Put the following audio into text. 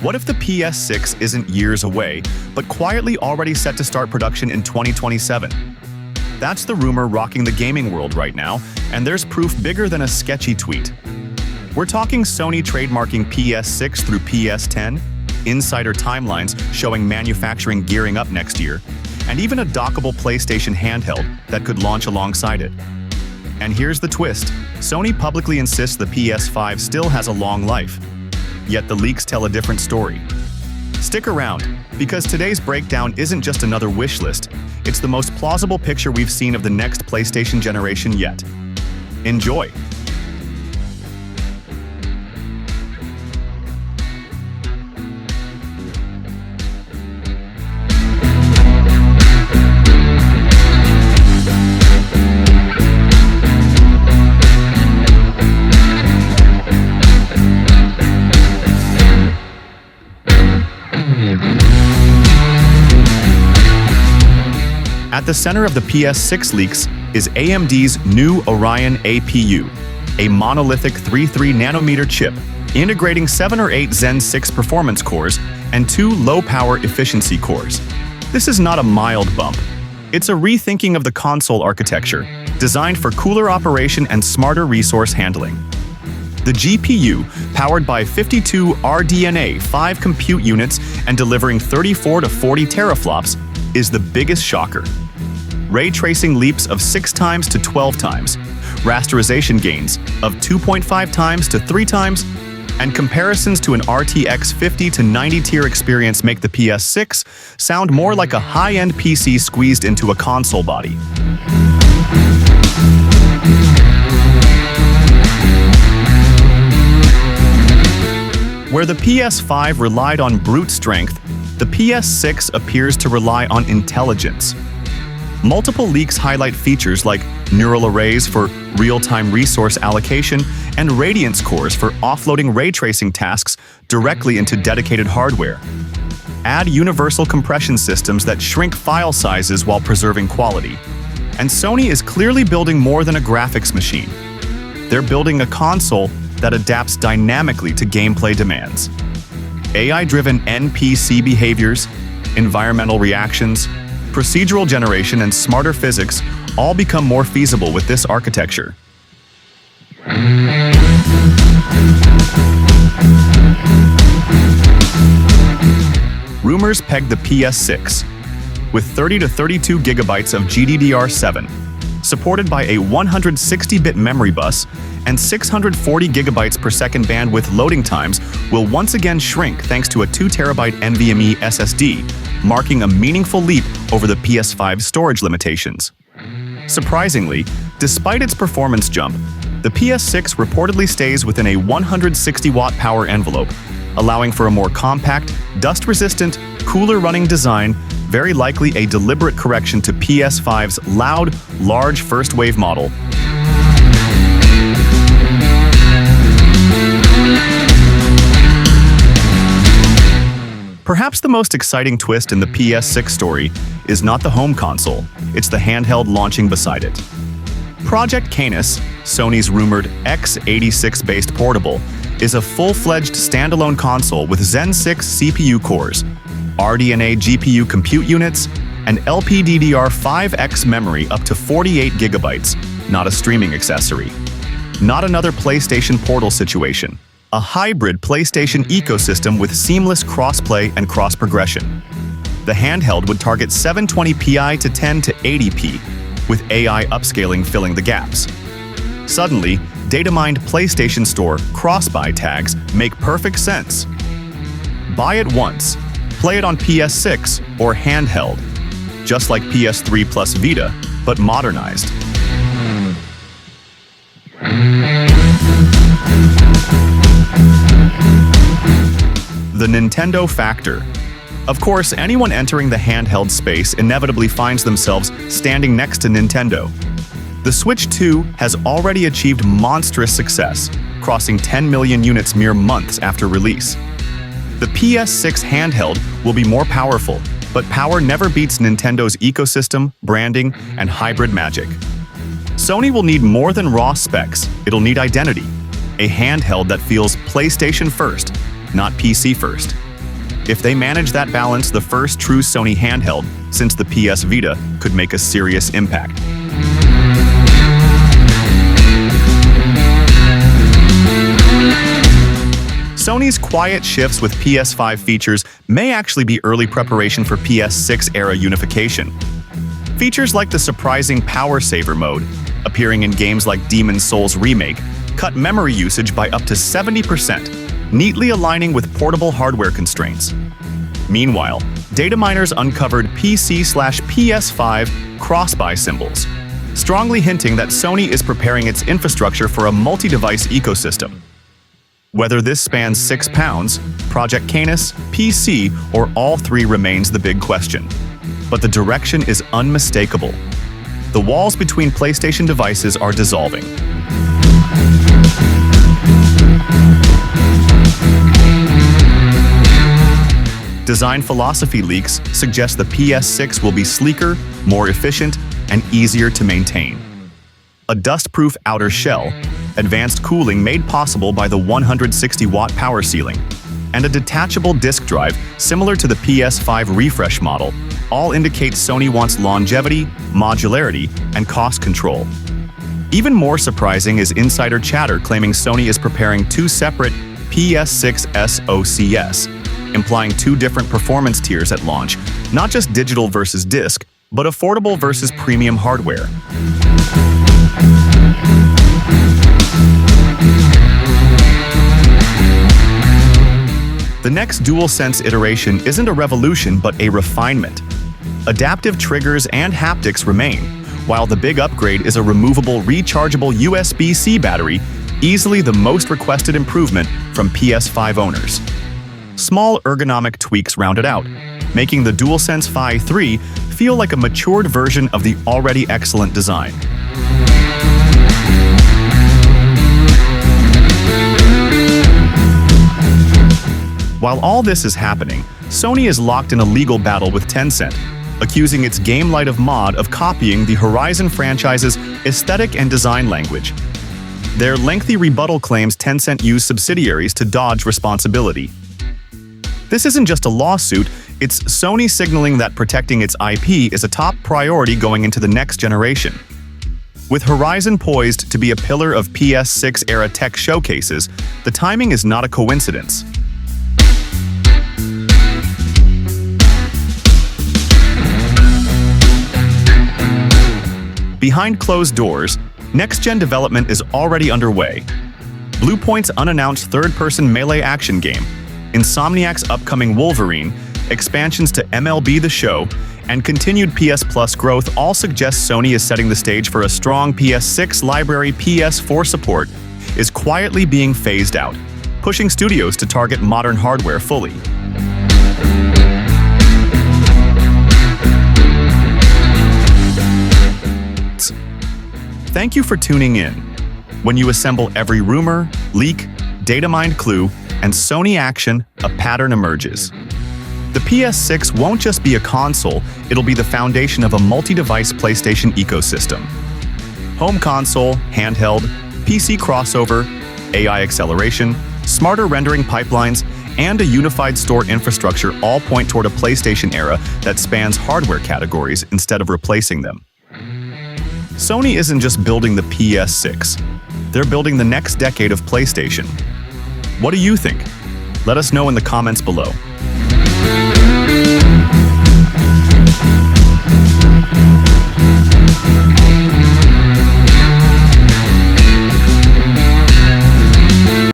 What if the PS6 isn't years away, but quietly already set to start production in 2027? That's the rumor rocking the gaming world right now, and there's proof bigger than a sketchy tweet. We're talking Sony trademarking PS6 through PS10, insider timelines showing manufacturing gearing up next year, and even a dockable PlayStation handheld that could launch alongside it. And here's the twist. Sony publicly insists the PS5 still has a long life. Yet the leaks tell a different story. Stick around, because today's breakdown isn't just another wish list, it's the most plausible picture we've seen of the next PlayStation generation yet. Enjoy! At the center of the PS6 leaks is AMD's new Orion APU, a monolithic 3.3nm chip integrating 7 or 8 Zen 6 performance cores and 2 low-power efficiency cores. This is not a mild bump. It's a rethinking of the console architecture, designed for cooler operation and smarter resource handling. The GPU, powered by 52 RDNA 5 compute units and delivering 34 to 40 teraflops, is the biggest shocker. Ray tracing leaps of 6 times to 12 times, rasterization gains of 2.5 times to 3 times, and comparisons to an RTX 50 to 90 tier experience make the PS6 sound more like a high-end PC squeezed into a console body. Where the PS5 relied on brute strength, the PS6 appears to rely on intelligence. Multiple leaks highlight features like neural arrays for real-time resource allocation and radiance cores for offloading ray tracing tasks directly into dedicated hardware. Add universal compression systems that shrink file sizes while preserving quality. And Sony is clearly building more than a graphics machine. They're building a console that adapts dynamically to gameplay demands. AI-driven NPC behaviors, environmental reactions, procedural generation, and smarter physics all become more feasible with this architecture. Rumors peg the PS6 with 30 to 32 gigabytes of GDDR7, supported by a 160-bit memory bus, and 640 gigabytes per second bandwidth loading times will once again shrink thanks to a 2 terabyte NVMe SSD, marking a meaningful leap over the PS5's storage limitations. Surprisingly, despite its performance jump, the PS6 reportedly stays within a 160-watt power envelope, allowing for a more compact, dust-resistant, cooler-running design, very likely a deliberate correction to PS5's loud, large first-wave model. Perhaps the most exciting twist in the PS6 story is not the home console, it's the handheld launching beside it. Project Canis, Sony's rumored x86-based portable, is a full-fledged standalone console with Zen 6 CPU cores, RDNA GPU compute units, and LPDDR5X memory up to 48 gigabytes, not a streaming accessory. Not another PlayStation Portal situation. A hybrid PlayStation ecosystem with seamless cross-play and cross-progression. The handheld would target 720p to 1080p, with AI upscaling filling the gaps. Suddenly, data-mined PlayStation Store cross-buy tags make perfect sense. Buy it once, play it on PS6 or handheld, just like PS3 plus Vita, but modernized. The Nintendo factor. Of course, anyone entering the handheld space inevitably finds themselves standing next to Nintendo. The Switch 2 has already achieved monstrous success, crossing 10 million units mere months after release. The PS6 handheld will be more powerful, but power never beats Nintendo's ecosystem, branding, and hybrid magic. Sony will need more than raw specs, it'll need identity. A handheld that feels PlayStation first, not PC first. If they manage that balance, the first true Sony handheld since the PS Vita could make a serious impact. Sony's quiet shifts with PS5 features may actually be early preparation for PS6-era unification. Features like the surprising Power Saver mode, appearing in games like Demon's Souls Remake, cut memory usage by up to 70%, neatly aligning with portable hardware constraints. Meanwhile, data miners uncovered PC/PS5 cross-buy symbols, strongly hinting that Sony is preparing its infrastructure for a multi-device ecosystem. Whether this spans £6, Project Canis, PC, or all three remains the big question. But the direction is unmistakable. The walls between PlayStation devices are dissolving. Design philosophy leaks suggest the PS6 will be sleeker, more efficient, and easier to maintain. A dust-proof outer shell, advanced cooling made possible by the 160-watt power ceiling, and a detachable disk drive similar to the PS5 refresh model all indicate Sony wants longevity, modularity, and cost control. Even more surprising is insider chatter claiming Sony is preparing two separate PS6 SoCs, implying two different performance tiers at launch, not just digital versus disc, but affordable versus premium hardware. The next DualSense iteration isn't a revolution but a refinement. Adaptive triggers and haptics remain, while the big upgrade is a removable rechargeable USB-C battery, easily the most requested improvement from PS5 owners. Small ergonomic tweaks round it out, making the DualSense V3 feel like a matured version of the already excellent design. While all this is happening, Sony is locked in a legal battle with Tencent, accusing its Game Light of Mod of copying the Horizon franchise's aesthetic and design language. Their lengthy rebuttal claims Tencent used subsidiaries to dodge responsibility. This isn't just a lawsuit, it's Sony signaling that protecting its IP is a top priority going into the next generation. With Horizon poised to be a pillar of PS6-era tech showcases, the timing is not a coincidence. Behind closed doors, next-gen development is already underway. Bluepoint's unannounced third-person melee action game, Insomniac's upcoming Wolverine, expansions to MLB The Show, and continued PS Plus growth all suggest Sony is setting the stage for a strong PS6 library. PS4 support is quietly being phased out, pushing studios to target modern hardware fully. Thank you for tuning in. When you assemble every rumor, leak, data-mined clue, and Sony action, a pattern emerges. The PS6 won't just be a console, it'll be the foundation of a multi-device PlayStation ecosystem. Home console, handheld, PC crossover, AI acceleration, smarter rendering pipelines, and a unified store infrastructure all point toward a PlayStation era that spans hardware categories instead of replacing them. Sony isn't just building the PS6, they're building the next decade of PlayStation. What do you think? Let us know in the comments below.